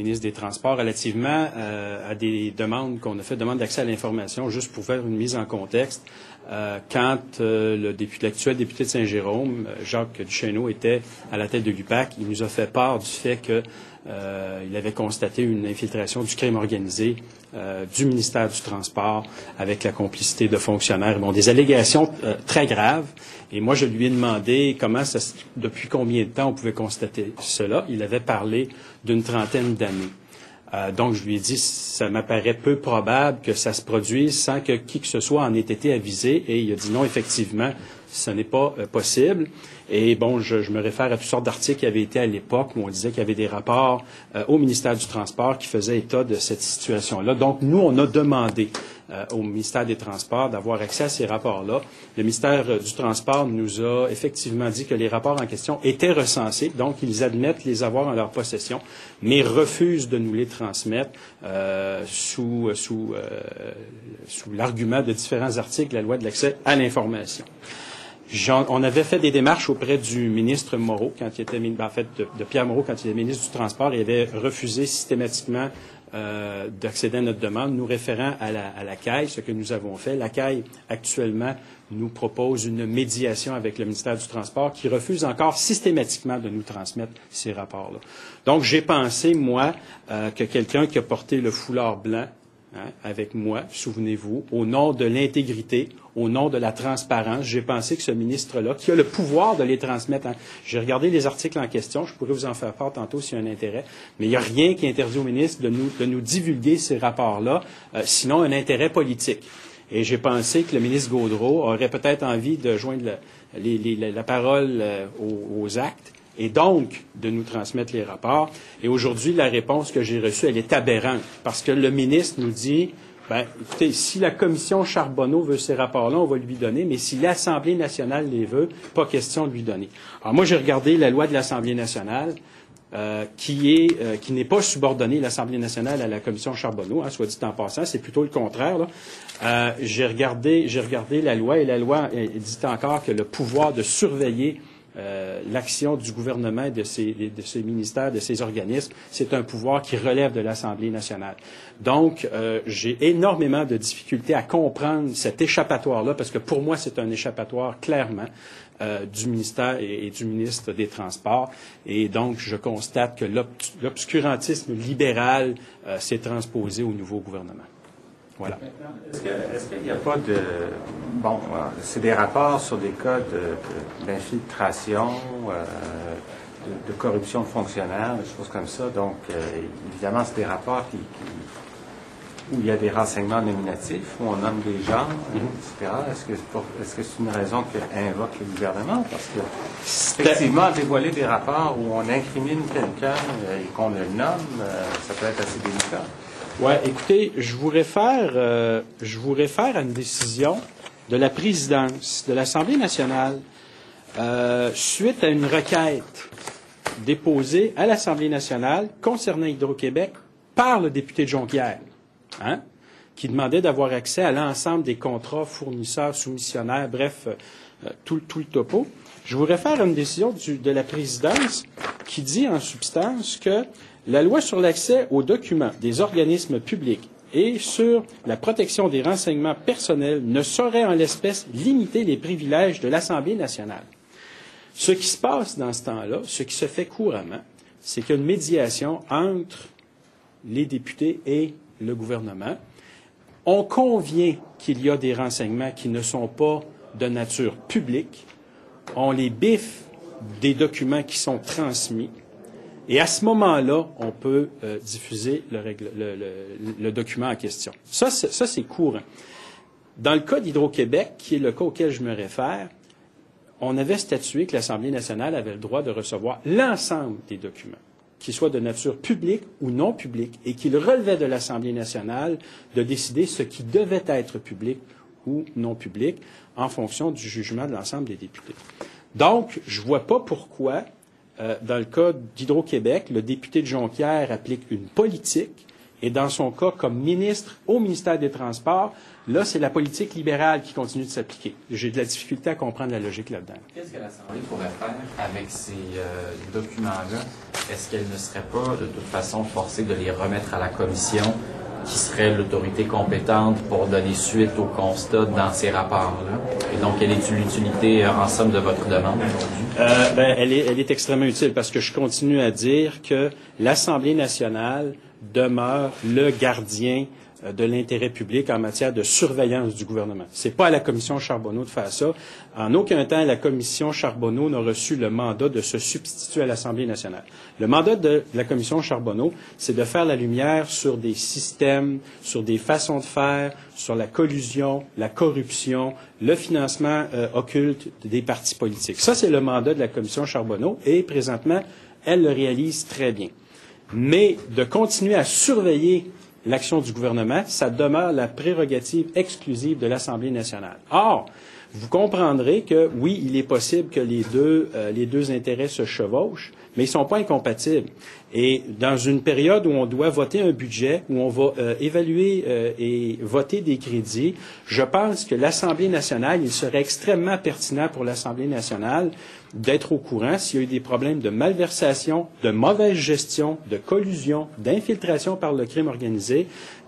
ministre des Transports relativement à des demandes qu'on a fait, demande d'accès à l'information, juste pour faire une mise en contexte. Quand l'actuel député de Saint-Jérôme, Jacques Duchesneau, était à la tête de l'UPAC, il nous a fait part du fait que il avait constaté une infiltration du crime organisé du ministère du Transport avec la complicité de fonctionnaires. Bon, des allégations très graves. Et moi, je lui ai demandé depuis combien de temps on pouvait constater cela. Il avait parlé d'une trentaine d'années. Donc, je lui ai dit, ça m'apparaît peu probable que ça se produise sans que qui que ce soit en ait été avisé. Et il a dit non, effectivement, ce n'est pas possible. Et bon, je me réfère à toutes sortes d'articles qui avaient été à l'époque où on disait qu'il y avait des rapports au ministère du Transport qui faisaient état de cette situation-là. Donc, nous, on a demandé au ministère des Transports d'avoir accès à ces rapports-là. Le ministère du Transport nous a effectivement dit que les rapports en question étaient recensés, donc ils admettent les avoir en leur possession, mais refusent de nous les transmettre sous l'argument de différents articles de la loi de l'accès à l'information. On avait fait des démarches auprès du ministre Moreau, de Pierre Moreau, quand il était ministre du Transport, et il avait refusé systématiquement d'accéder à notre demande, nous référant à la CAI, ce que nous avons fait. La CAI, actuellement, nous propose une médiation avec le ministère du Transport qui refuse encore systématiquement de nous transmettre ces rapports-là. Donc, j'ai pensé, moi, que quelqu'un qui a porté le foulard blanc avec moi, souvenez-vous, au nom de l'intégrité, au nom de la transparence, j'ai pensé que ce ministre-là, qui a le pouvoir de les transmettre, j'ai regardé les articles en question, je pourrais vous en faire part tantôt s'il y a un intérêt, mais il n'y a rien qui interdit au ministre de nous divulguer ces rapports-là, sinon un intérêt politique. Et j'ai pensé que le ministre Gaudreault aurait peut-être envie de joindre la parole aux actes, et donc de nous transmettre les rapports. Et aujourd'hui, la réponse que j'ai reçue, elle est aberrante, parce que le ministre nous dit, écoutez, si la commission Charbonneau veut ces rapports-là, on va lui donner, mais si l'Assemblée nationale les veut, pas question de lui donner. Alors moi, j'ai regardé la loi de l'Assemblée nationale, qui n'est pas subordonnée, l'Assemblée nationale, à la commission Charbonneau, soit dit en passant, c'est plutôt le contraire, là. J'ai regardé la loi, et la loi dit encore que le pouvoir de surveiller l'action du gouvernement, de ses ministères, de ses organismes, c'est un pouvoir qui relève de l'Assemblée nationale. Donc, j'ai énormément de difficultés à comprendre cet échappatoire-là, parce que pour moi, c'est un échappatoire, clairement, du ministère et du ministre des Transports. Et donc, je constate que l'obscurantisme libéral s'est transposé au nouveau gouvernement. Voilà. Est-ce qu'il n'y a pas de... Bon, c'est des rapports sur des cas d'infiltration, de corruption de fonctionnaires, des choses comme ça. Donc, évidemment, c'est des rapports où il y a des renseignements nominatifs, où on nomme des gens, etc. Est-ce que c'est une raison qu'invoque le gouvernement? Parce que, effectivement, dévoiler des rapports où on incrimine quelqu'un et qu'on le nomme, ça peut être assez délicat. Oui, écoutez, je vous réfère à une décision de la présidence de l'Assemblée nationale suite à une requête déposée à l'Assemblée nationale concernant Hydro-Québec par le député de Jonquière, qui demandait d'avoir accès à l'ensemble des contrats fournisseurs, soumissionnaires, bref, tout le topo. Je vous réfère à une décision de la présidence qui dit en substance que la loi sur l'accès aux documents des organismes publics et sur la protection des renseignements personnels ne saurait en l'espèce limiter les privilèges de l'Assemblée nationale. Ce qui se passe dans ce temps-là, ce qui se fait couramment, c'est qu'il y a une médiation entre les députés et le gouvernement. On convient qu'il y a des renseignements qui ne sont pas de nature publique. On les biffe des documents qui sont transmis. Et à ce moment-là, on peut diffuser le document en question. Ça, c'est courant. Dans le cas d'Hydro-Québec, qui est le cas auquel je me réfère, on avait statué que l'Assemblée nationale avait le droit de recevoir l'ensemble des documents, qu'ils soient de nature publique ou non publique, et qu'il relevait de l'Assemblée nationale de décider ce qui devait être public ou non public en fonction du jugement de l'ensemble des députés. Donc, je ne vois pas pourquoi, dans le cas d'Hydro-Québec, le député de Jonquière applique une politique Et dans son cas, comme ministre au ministère des Transports, là, c'est la politique libérale qui continue de s'appliquer. J'ai de la difficulté à comprendre la logique là-dedans. Qu'est-ce que l'Assemblée pourrait faire avec ces documents-là? Est-ce qu'elle ne serait pas, de toute façon, forcée de les remettre à la Commission, qui serait l'autorité compétente pour donner suite au constat dans ces rapports-là? Et donc, quelle est l'utilité, en somme, de votre demande aujourd'hui? Elle est extrêmement utile parce que je continue à dire que l'Assemblée nationale demeure le gardien de l'intérêt public en matière de surveillance du gouvernement. C'est pas à la commission Charbonneau de faire ça. En aucun temps, la commission Charbonneau n'a reçu le mandat de se substituer à l'Assemblée nationale. Le mandat de la commission Charbonneau, c'est de faire la lumière sur des systèmes, sur des façons de faire, sur la collusion, la corruption, le financement occulte des partis politiques. Ça, c'est le mandat de la commission Charbonneau et présentement, elle le réalise très bien. Mais de continuer à surveiller l'action du gouvernement, ça demeure la prérogative exclusive de l'Assemblée nationale. Or, vous comprendrez que, oui, il est possible que les deux intérêts se chevauchent, mais ils ne sont pas incompatibles. Et dans une période où on doit voter un budget, où on va évaluer et voter des crédits, je pense que l'Assemblée nationale, il serait extrêmement pertinent pour l'Assemblée nationale d'être au courant s'il y a eu des problèmes de malversation, de mauvaise gestion, de collusion, d'infiltration par le crime organisé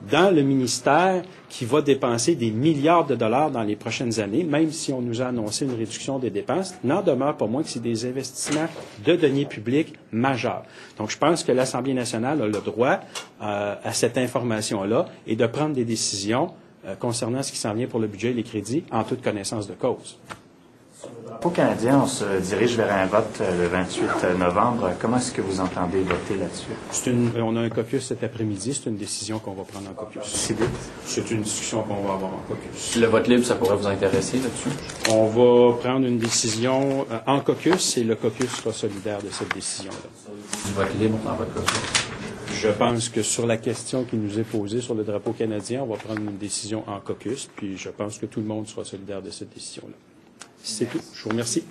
dans le ministère qui va dépenser des milliards de dollars dans les prochaines années, même si on nous a annoncé une réduction des dépenses, n'en demeure pas moins que c'est des investissements de deniers publics majeurs. Donc, je pense que l'Assemblée nationale a le droit à cette information-là et de prendre des décisions concernant ce qui s'en vient pour le budget et les crédits en toute connaissance de cause. Au Canadien, on se dirige vers un vote le 28 novembre. Comment est-ce que vous entendez voter là-dessus? On a un caucus cet après-midi. C'est une décision qu'on va prendre en caucus. C'est une discussion qu'on va avoir en caucus. Le vote libre, ça pourrait vous intéresser là-dessus? On va prendre une décision en caucus et le caucus sera solidaire de cette décision-là. Du vote libre dans votre caucus? Je pense que sur la question qui nous est posée sur le drapeau canadien, on va prendre une décision en caucus, puis je pense que tout le monde sera solidaire de cette décision-là. C'est tout. Je vous remercie.